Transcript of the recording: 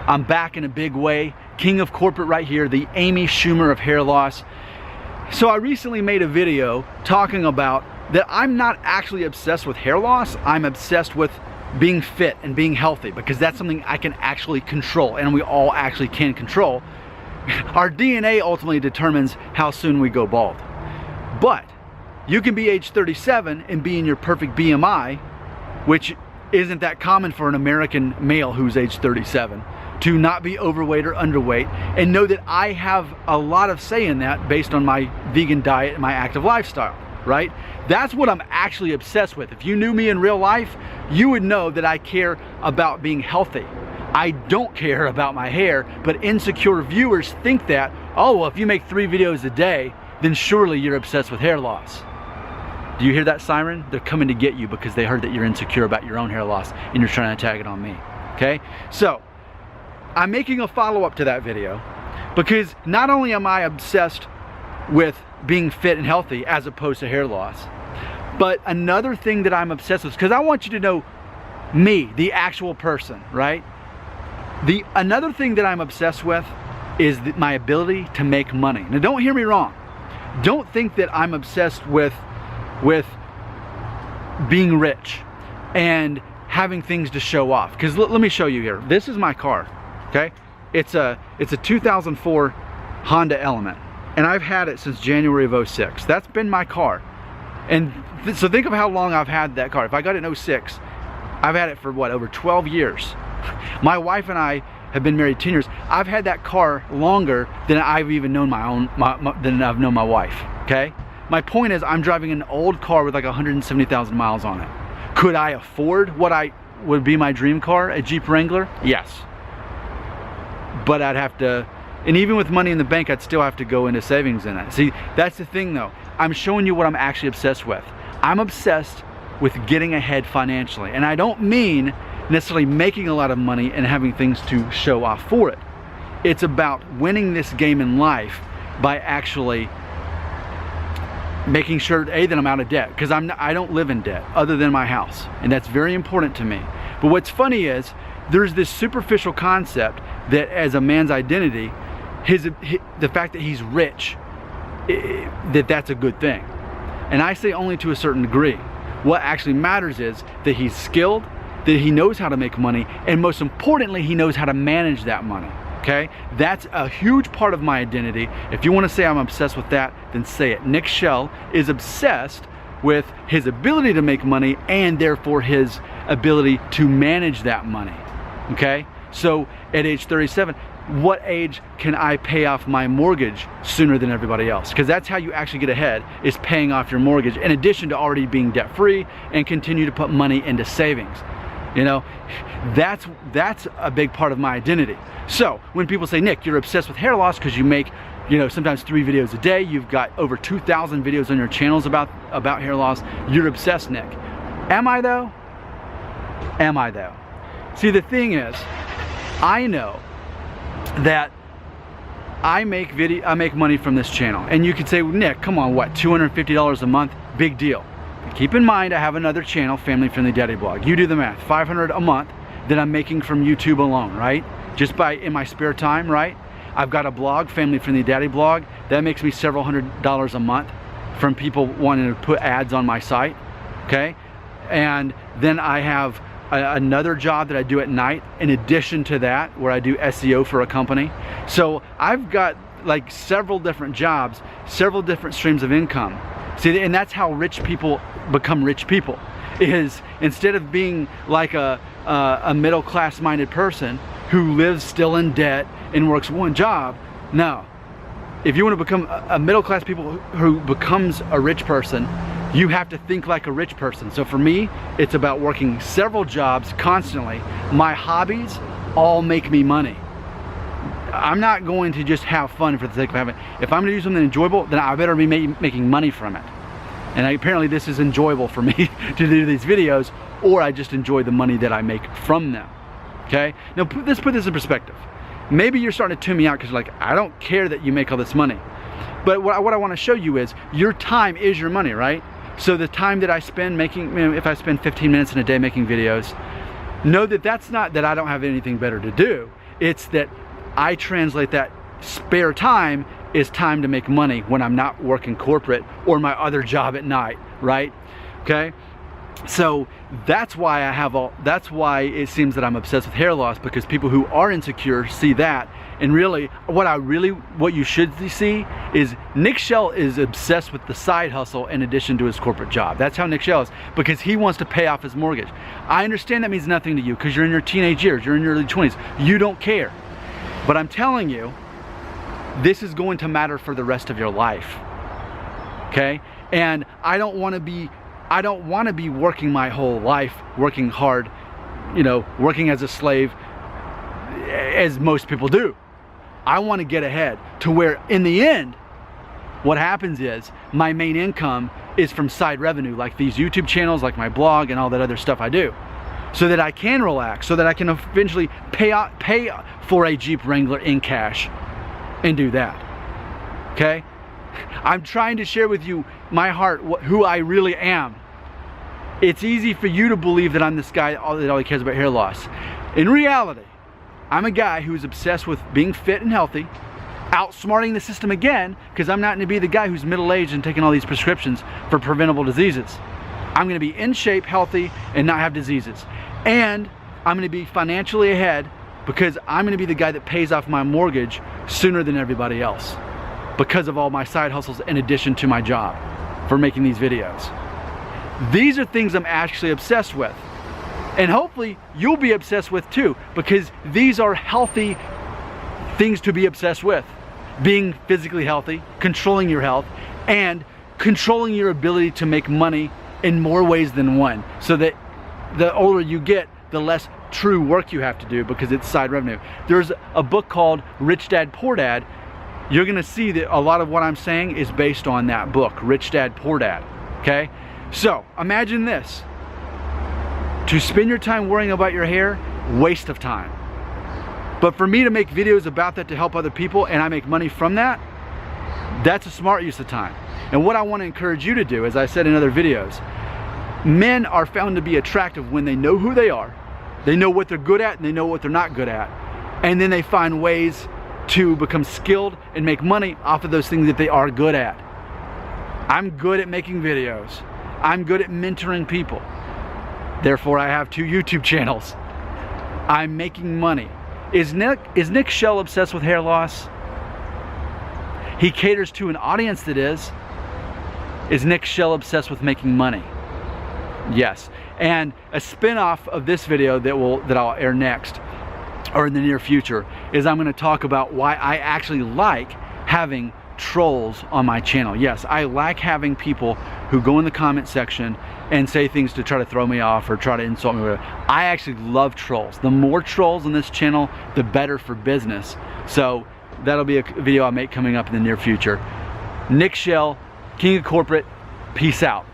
I'm back in a big way. King of corporate right here, the Amy Schumer of hair loss. So I recently made a video talking about that I'm not actually obsessed with hair loss. I'm obsessed with being fit and being healthy, because that's something I can actually control, and we all actually can control. Our DNA ultimately determines how soon we go bald. But you can be age 37 and be in your perfect BMI, which isn't that common for an American male who's age 37, to not be overweight or underweight, and know that I have a lot of say in that based on my vegan diet and my active lifestyle, right? That's what I'm actually obsessed with. If you knew me in real life, you would know that I care about being healthy. I don't care about my hair, but insecure viewers think that, oh, well, if you make 3 videos a day, then surely you're obsessed with hair loss. Do you hear that siren? They're coming to get you because they heard that you're insecure about your own hair loss and you're trying to tag it on me, okay? So, I'm making a follow-up to that video because not only am I obsessed with being fit and healthy as opposed to hair loss, but another thing that I'm obsessed with, because I want you to know me, the actual person, right? Another thing that I'm obsessed with is my ability to make money. Now don't hear me wrong. Don't think that I'm obsessed with being rich and having things to show off, because let me show you here. This is my car, okay? It's a 2004 Honda Element, and I've had it since January of 06. That's been my car. And so think of how long I've had that car. If I got it in 06, I've had it for what, over 12 years. My wife and I have been married 10 years. I've had that car longer than I've even known than I've known my wife, okay? My point is, I'm driving an old car with like 170,000 miles on it. Could I afford what would be my dream car, a Jeep Wrangler? Yes. But I'd have to, and even with money in the bank, I'd still have to go into savings in it. See, that's the thing though. I'm showing you what I'm actually obsessed with. I'm obsessed with getting ahead financially. And I don't mean necessarily making a lot of money and having things to show off for it. It's about winning this game in life by actually making sure, A, that I'm out of debt, because I don't live in debt other than my house, and that's very important to me. But what's funny is there's this superficial concept that as a man's identity, the fact that he's rich, that's a good thing. And I say only to a certain degree. What actually matters is that he's skilled, that he knows how to make money, and most importantly, he knows how to manage that money. Okay? That's a huge part of my identity. If you want to say I'm obsessed with that, then say it. Nick Shell is obsessed with his ability to make money and therefore his ability to manage that money. Okay? So at age 37, what age can I pay off my mortgage sooner than everybody else? Because that's how you actually get ahead, is paying off your mortgage in addition to already being debt free and continue to put money into savings. You know, that's a big part of my identity. So when people say, Nick, you're obsessed with hair loss because you make, you know, sometimes 3 videos a day, you've got over 2,000 videos on your channels about hair loss, you're obsessed, Nick. Am I though? Am I though? See, the thing is, I know that I make money from this channel, and you could say, Nick, come on, what, $250 a month? Big deal. Keep in mind, I have another channel, Family Friendly Daddy Blog. You do the math, $500 a month that I'm making from YouTube alone, right? Just in my spare time, right? I've got a blog, Family Friendly Daddy Blog, that makes me several $100s a month from people wanting to put ads on my site, okay? And then I have another job that I do at night in addition to that, where I do SEO for a company. So I've got like several different jobs, several different streams of income. See, and that's how rich people become rich people, is instead of being like a middle-class minded person who lives still in debt and works one job. No, if you want to become a middle-class people who becomes a rich person, you have to think like a rich person. So for me, it's about working several jobs constantly. My hobbies all make me money. I'm not going to just have fun for the sake of having it. If I'm going to do something enjoyable, then I better be making money from it. And apparently this is enjoyable for me to do these videos, or I just enjoy the money that I make from them. Okay? Now let's put this in perspective. Maybe you're starting to tune me out because you're like, I don't care that you make all this money. But what I want to show you is your time is your money, right? So the time that I spend making, you know, if I spend 15 minutes in a day making videos, know that that's not that I don't have anything better to do. It's that I translate that spare time is time to make money when I'm not working corporate or my other job at night, right? Okay? So that's why that's why it seems that I'm obsessed with hair loss, because people who are insecure see that. And really, what you should see is Nick Shell is obsessed with the side hustle in addition to his corporate job. That's how Nick Shell is, because he wants to pay off his mortgage. I understand that means nothing to you because you're in your teenage years, you're in your early 20s, you don't care. But I'm telling you, this is going to matter for the rest of your life, okay? And I don't want to be working my whole life, working hard, you know, working as a slave, as most people do. I want to get ahead to where, in the end, what happens is my main income is from side revenue, like these YouTube channels, like my blog, and all that other stuff I do, so that I can relax, so that I can eventually pay for a Jeep Wrangler in cash and do that, okay? I'm trying to share with you my heart, who I really am. It's easy for you to believe that I'm this guy that all he cares about hair loss. In reality, I'm a guy who's obsessed with being fit and healthy, outsmarting the system again, because I'm not going to be the guy who's middle-aged and taking all these prescriptions for preventable diseases. I'm going to be in shape, healthy, and not have diseases. And I'm going to be financially ahead, because I'm going to be the guy that pays off my mortgage sooner than everybody else, because of all my side hustles in addition to my job for making these videos. These are things I'm actually obsessed with. And hopefully you'll be obsessed with too, because these are healthy things to be obsessed with. Being physically healthy, controlling your health, and controlling your ability to make money in more ways than one, so that the older you get, the less true work you have to do, because it's side revenue. There's a book called Rich Dad Poor Dad. You're gonna see that a lot of what I'm saying is based on that book, Rich Dad Poor Dad, okay? So imagine this: to spend your time worrying about your hair, waste of time. But for me to make videos about that to help other people, and I make money from that, that's a smart use of time. And what I want to encourage you to do, as I said in other videos, men are found to be attractive when they know who they are, they know what they're good at, and they know what they're not good at. And then they find ways to become skilled and make money off of those things that they are good at. I'm good at making videos. I'm good at mentoring people. Therefore, I have 2 YouTube channels. I'm making money. Is Nick Shell obsessed with hair loss? He caters to an audience that is. Is Nick Shell obsessed with making money? Yes. And a spin-off of this video that I'll air next, or in the near future, is I'm going to talk about why I actually like having trolls on my channel. Yes, I like having people who go in the comment section and say things to try to throw me off or try to insult me. I actually love trolls. The more trolls on this channel, the better for business. So that'll be a video I'll make coming up in the near future. Nick Shell, King of Corporate, peace out.